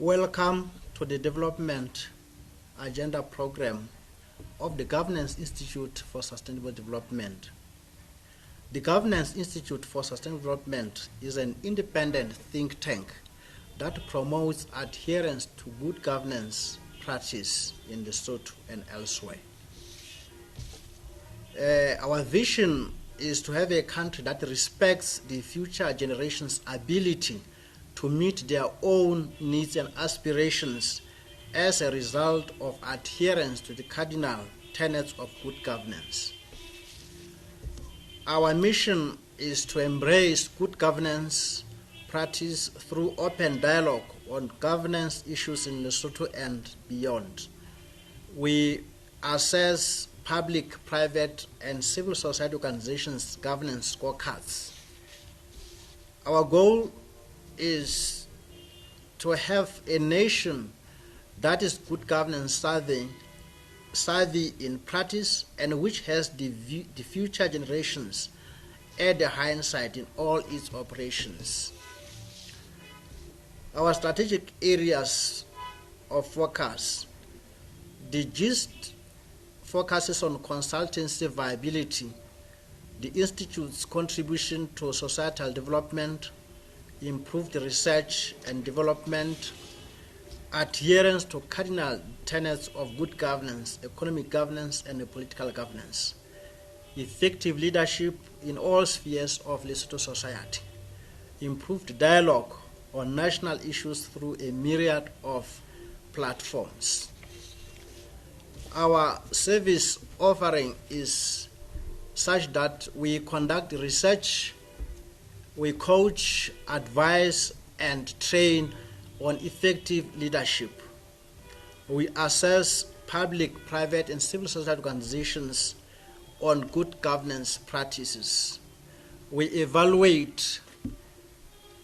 Welcome to the Development Agenda Program of the Governance Institute for Sustainable Development. The Governance Institute for Sustainable Development is an independent think tank that promotes adherence to good governance practice in Lesotho and elsewhere. Our vision is to have a country that respects the future generations' ability to meet their own needs and aspirations as a result of adherence to the cardinal tenets of good governance. Our mission is to embrace good governance practice through open dialogue on governance issues in Lesotho and beyond. We assess public, private, and civil society organizations' governance scorecards. Our goal is to have a nation that is good governance savvy in practice and which has the future generations at the hindsight in all its operations. Our strategic areas of focus: the GISD focuses on consultancy viability, the Institute's contribution to societal development, improved research and development, adherence to cardinal tenets of good governance, economic governance, and political governance, effective leadership in all spheres of Lesotho society, improved dialogue on national issues through a myriad of platforms. Our service offering is such that we conduct research, we coach, advise, and train on effective leadership. We assess public, private, and civil society organizations on good governance practices. We evaluate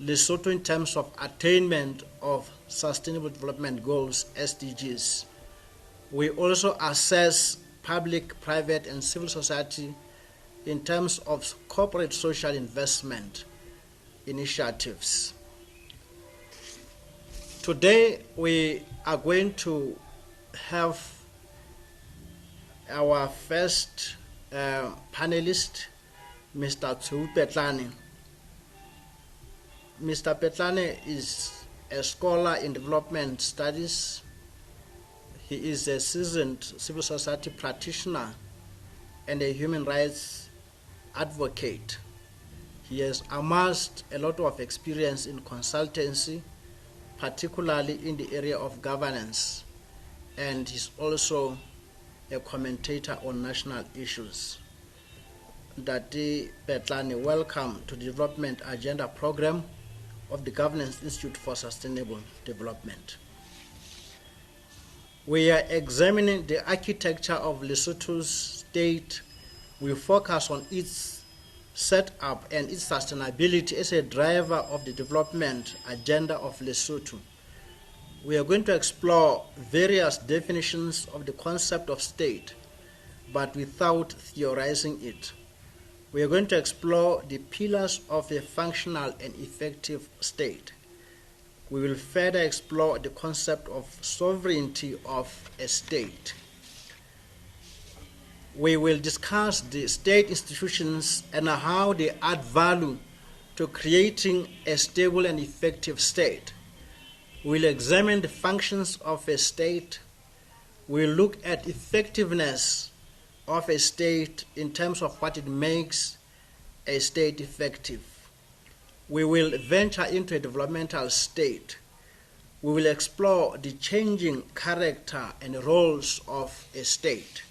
Lesotho in terms of attainment of Sustainable Development Goals, SDGs. We also assess public, private, and civil society in terms of corporate social investment initiatives. Today we are going to have our first panelist, Mr. Petlane. Mr. Petlane is a scholar in development studies. He is a seasoned civil society practitioner and a human rights advocate. He has amassed a lot of experience in consultancy, particularly in the area of governance, and he's also a commentator on national issues. Dati Petlane, welcome to the Development Agenda Program of the Governance Institute for Sustainable Development. We are examining the architecture of Lesotho's state. We focus on its set up and its sustainability as a driver of the development agenda of Lesotho. We are going to explore various definitions of the concept of state, but without theorizing it. We are going to explore the pillars of a functional and effective state. We will further explore the concept of sovereignty of a state. We will discuss the state institutions and how they add value to creating a stable and effective state. We'll examine the functions of a state. We'll look at effectiveness of a state in terms of what it makes a state effective. We will venture into a developmental state. We will explore the changing character and roles of a state.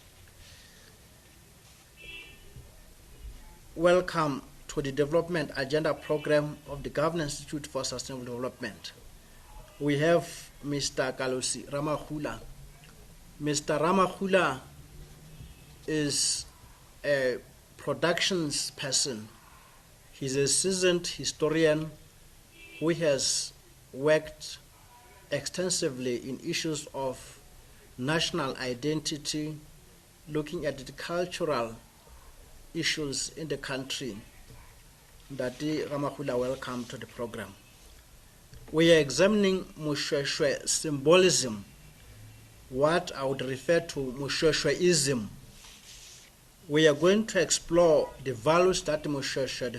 Welcome to the Development Agenda Program of the Governance Institute for Sustainable Development. We have Mr. Kalosi Ramahula. Mr. Ramahula is a productions person. He's a seasoned historian who has worked extensively in issues of national identity, looking at the cultural issues in the country. Dati Ramahula, welcome to the program. We are examining Mushweshwe symbolism, what I would refer to Mushweshweism. We are going to explore the values that Mushweshwe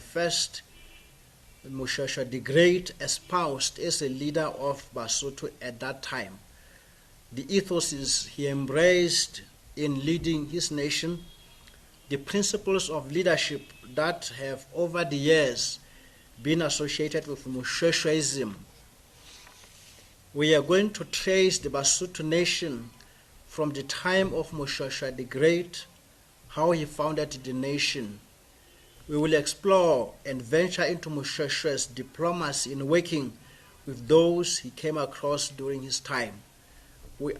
the Great espoused as a leader of Basotho at that time. The ethos he embraced in leading his nation, the principles of leadership that have over the years been associated with Mushweshweism. We are going to trace the Basotho nation from the time of Mushweshwe the Great, how he founded the nation. We will explore and venture into Mushweshwe's diplomacy in working with those he came across during his time,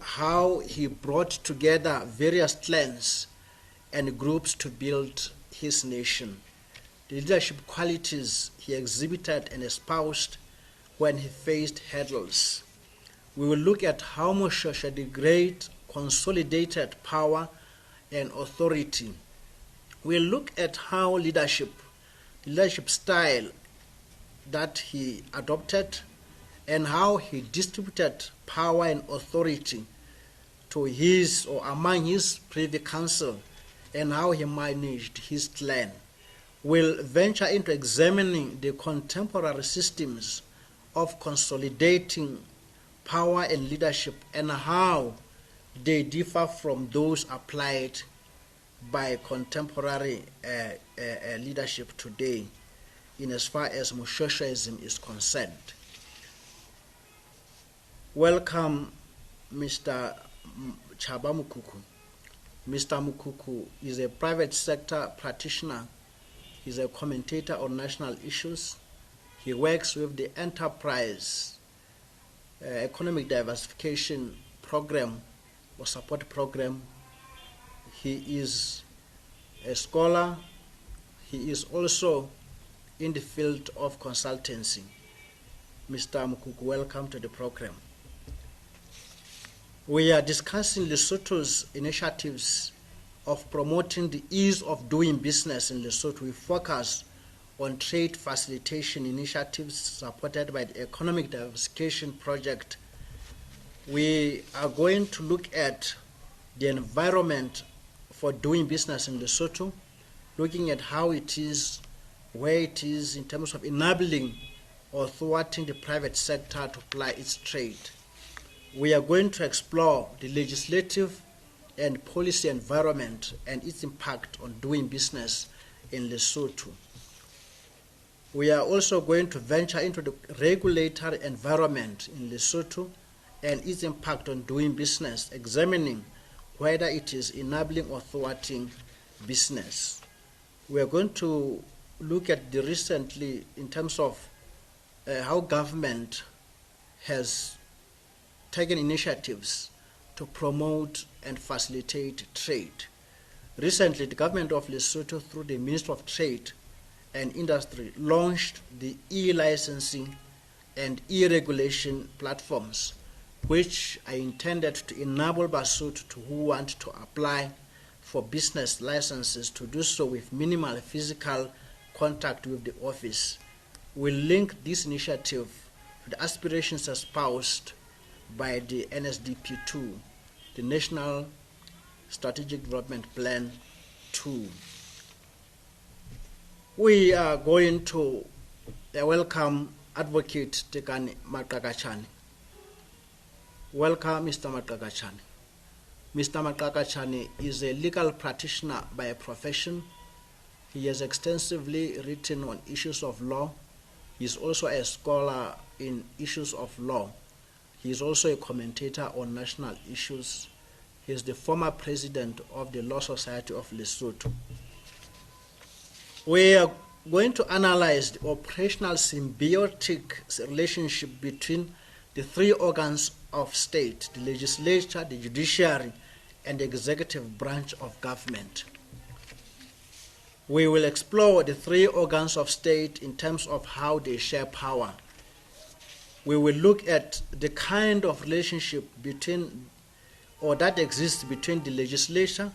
how he brought together various clans and groups to build his nation, the leadership qualities he exhibited and espoused when he faced hurdles. We will look at how Mushweshwe the Great consolidated power and authority. We'll look at how leadership style that he adopted, and how he distributed power and authority to his or among his privy council, and how he managed his clan. We'll venture into examining the contemporary systems of consolidating power and leadership and how they differ from those applied by contemporary leadership today in as far as Mushweshweism is concerned. Welcome, Mr. Chaba Mukuku. Mr. Mukuku is a private sector practitioner. He's a commentator on national issues. He works with the Enterprise Economic Diversification Program or Support Program. He is a scholar. He is also in the field of consultancy. Mr. Mukuku, welcome to the program. We are discussing Lesotho's initiatives of promoting the ease of doing business in Lesotho. We focus on trade facilitation initiatives supported by the Economic Diversification Project. We are going to look at the environment for doing business in Lesotho, looking at how it is, where it is in terms of enabling or thwarting the private sector to ply its trade. We are going to explore the legislative and policy environment and its impact on doing business in Lesotho. We are also going to venture into the regulatory environment in Lesotho and its impact on doing business, examining whether it is enabling or thwarting business. We are going to look at the recently in terms of how government has taken initiatives to promote and facilitate trade. Recently, the government of Lesotho, through the Ministry of Trade and Industry, launched the e-licensing and e-regulation platforms, which are intended to enable Basotho who want to apply for business licenses to do so with minimal physical contact with the office. We'll link this initiative to the aspirations espoused by the NSDP2, the National Strategic Development Plan 2. We are going to welcome Advocate Tekani Makakachane. Welcome, Mr. Makakachane. Mr. Makakachane is a legal practitioner by profession. He has extensively written on issues of law. He is also a scholar in issues of law. He is also a commentator on national issues. He is the former president of the Law Society of Lesotho. We are going to analyze the operational symbiotic relationship between the three organs of state: the legislature, the judiciary, and the executive branch of government. We will explore the three organs of state in terms of how they share power. We will look at the kind of relationship between or that exists between the legislature,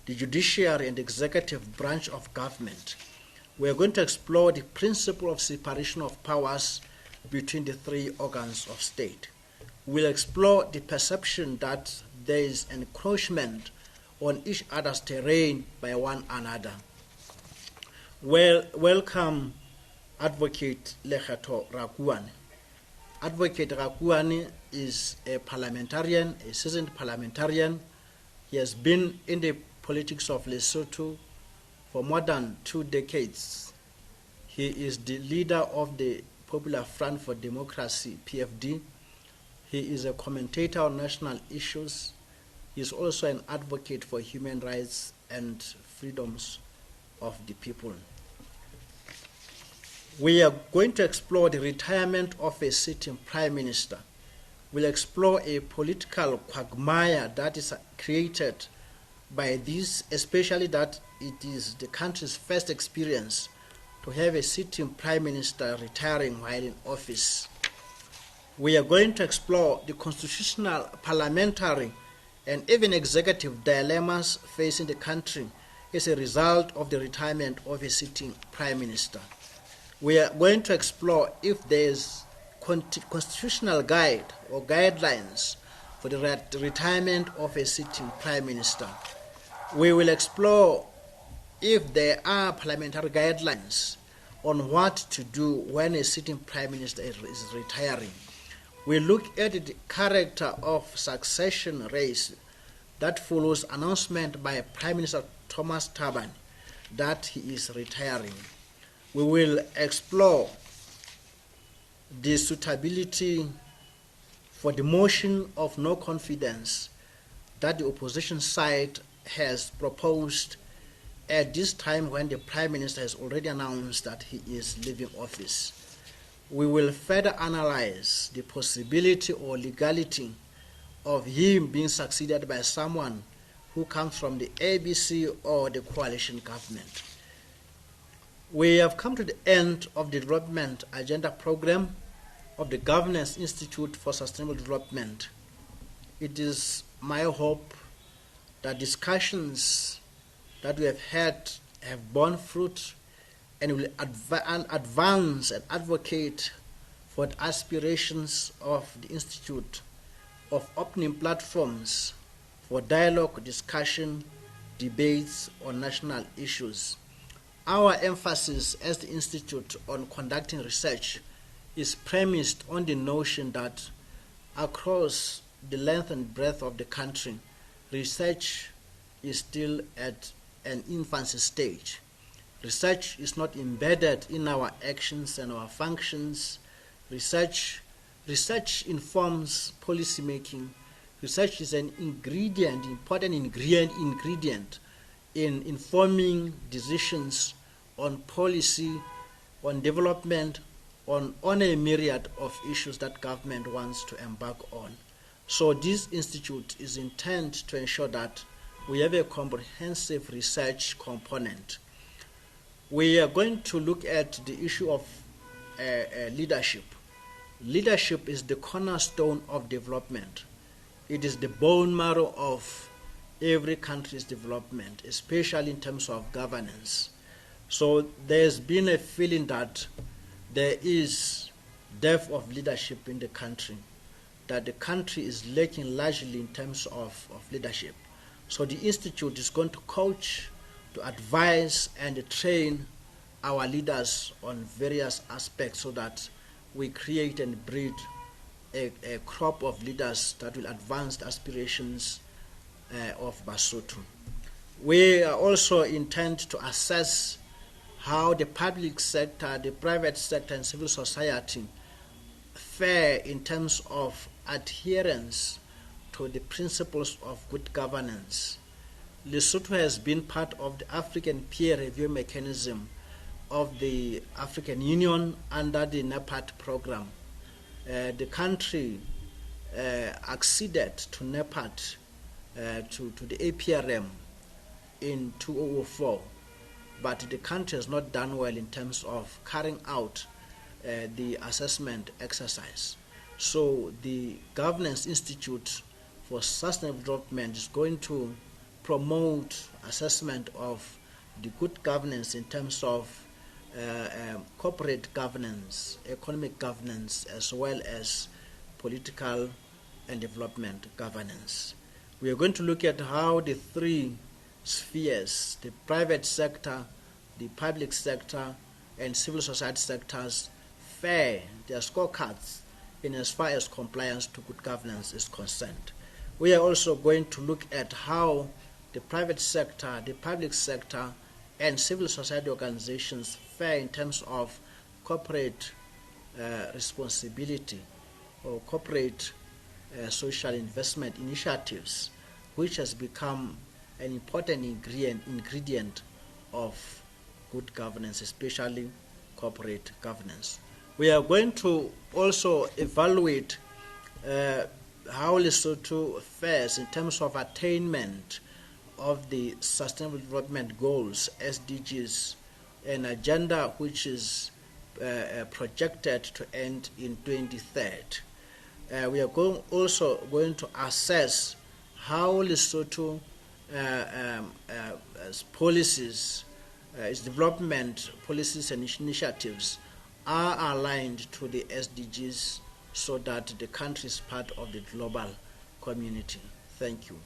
the judiciary, and the executive branch of government. We are going to explore the principle of separation of powers between the three organs of state. We'll explore the perception that there is encroachment on each other's terrain by one another. Welcome Advocate SITHETHO Rakuane. Advocate Rakuane is a parliamentarian, a seasoned parliamentarian. He has been in the politics of Lesotho for more than 2 decades. He is the leader of the Popular Front for Democracy, PFD. He is a commentator on national issues. He is also an advocate for human rights and freedoms of the people. We are going to explore the retirement of a sitting prime minister. We'll explore a political quagmire that is created by this, especially that it is the country's first experience to have a sitting prime minister retiring while in office. We are going to explore the constitutional, parliamentary, and even executive dilemmas facing the country as a result of the retirement of a sitting prime minister. We are going to explore if there is constitutional guide or guidelines for the retirement of a sitting prime minister. We will explore if there are parliamentary guidelines on what to do when a sitting prime minister is retiring. We look at the character of succession race that follows announcement by Prime Minister Thomas Thabane that he is retiring. We will explore the suitability for the motion of no confidence that the opposition side has proposed at this time when the Prime Minister has already announced that he is leaving office. We will further analyze the possibility or legality of him being succeeded by someone who comes from the ABC or the coalition government. We have come to the end of the development agenda program of the Governance Institute for Sustainable Development. It is my hope that discussions that we have had have borne fruit and will advance and advocate for the aspirations of the Institute of opening platforms for dialogue, discussion, debates on national issues. Our emphasis as the Institute on conducting research is premised on the notion that across the length and breadth of the country, research is still at an infancy stage. Research is not embedded in our actions and our functions. Research informs policy making. Research is an ingredient, important ingredient in informing decisions on policy, on development, on a myriad of issues that government wants to embark on. So this institute is intended to ensure that we have a comprehensive research component. We are going to look at the issue of leadership. Leadership is the cornerstone of development. It is the bone marrow of every country's development, especially in terms of governance. So there's been a feeling that there is depth of leadership in the country, that the country is lacking largely in terms of leadership. So the Institute is going to coach, to advise and train our leaders on various aspects so that we create and breed a crop of leaders that will advance the aspirations of Basotho. We also intend to assess how the public sector, the private sector, and civil society fare in terms of adherence to the principles of good governance. Lesotho has been part of the African peer review mechanism of the African Union under the NEPAD program. The country acceded to NEPAD, to the APRM in 2004, but the country has not done well in terms of carrying out the assessment exercise. So the Governance Institute for Sustainable Development is going to promote assessment of the good governance in terms of corporate governance, economic governance, as well as political and development governance. We are going to look at how the three spheres, the private sector, the public sector, and civil society sectors, fare their scorecards in as far as compliance to good governance is concerned. We are also going to look at how the private sector, the public sector, and civil society organizations fare in terms of corporate responsibility or corporate social investment initiatives, which has become an important ingredient of good governance, especially corporate governance. We are going to also evaluate how Lesotho fares in terms of attainment of the Sustainable Development Goals, SDGs, an agenda which is projected to end in 2030. We are also going to assess how Lesotho policies, its development policies and initiatives are aligned to the SDGs so that the country is part of the global community. Thank you.